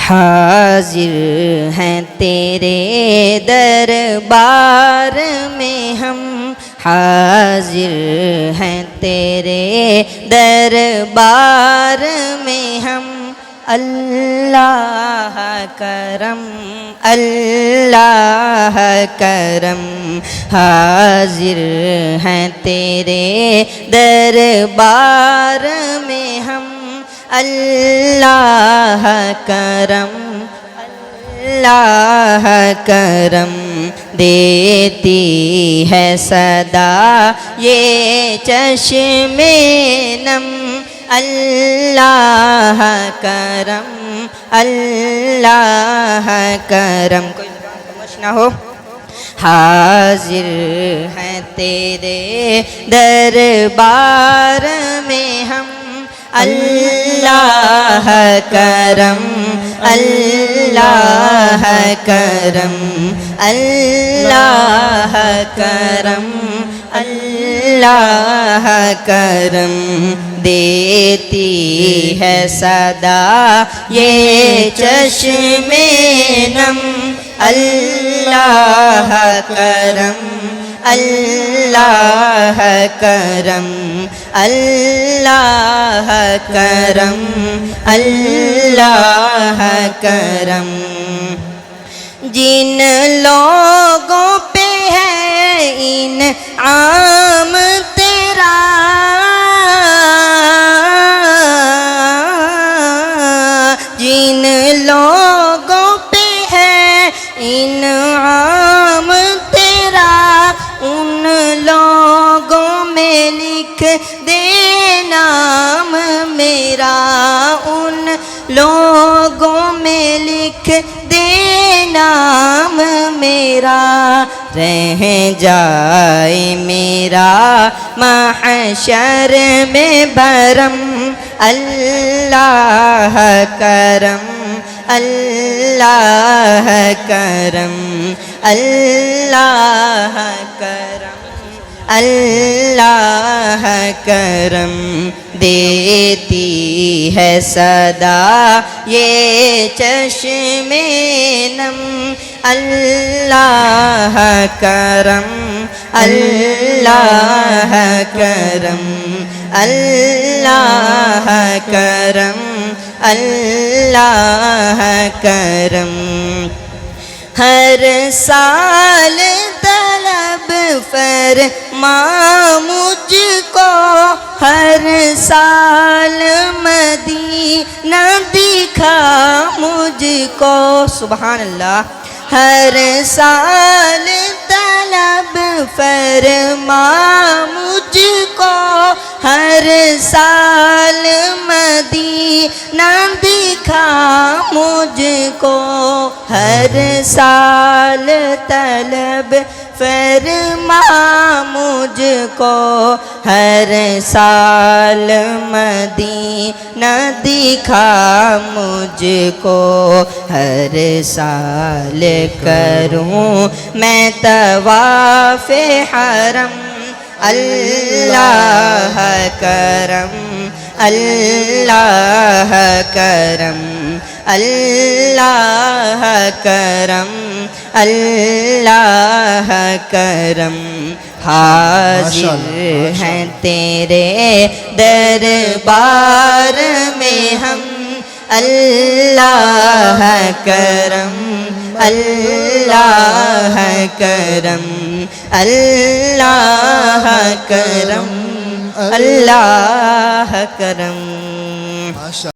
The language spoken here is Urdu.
حاضر ہیں تیرے دربار میں ہم، حاضر ہیں تیرے دربار میں ہم، اللہ کرم اللہ کرم، حاضر ہیں تیرے دربار میں ہم، اللہ کرم اللہ کرم، دیتی ہے صدا یہ چشم نم، اللہ کرم اللہ کرم، کوئی خاموش نہ ہو، حاضر ہیں تیرے دربار میں ہم، اللہ کرم اللہ کرم اللہ کرم اللہ کرم، دیتی ہے صدا یہ چشم نم، اللہ کرم اللہ کرم اللہ کرم اللہ کرم، جن لوگوں پہ ہے انعام تیرا، جن لوگوں پہ ہے انعام تیرا، ان لوگوں میں لکھ دے نام میرا، ان لوگوں میں لکھ دے نام میرا، رہ جائے میرا محشر میں بھرم، اللہ کرم اللہ کرم اللہ کرم اللہ کرم، دیتی ہے صدا یہ چشم نم، اللہ کرم اللہ کرم اللہ کرم اللہ کرم، ہر سال طلب فرما مجھ کو، ہر سال مدینہ دکھا مجھ کو، سبحان اللہ، ہر سال طلب فرما مجھ کو، ہر سال مدینہ دکھا مجھ کو، ہر سال طلب فرما مجھ کو، ہر سال مدینہ دکھا مجھ کو، ہر سال کروں میں طواف حرم، اللہ کرم اللہ کرم اللہ کرم اللہ کرم، حاضر ہیں تیرے دربار میں ہم، اللہ کرم اللہ کرم اللہ کرم اللہ کرم۔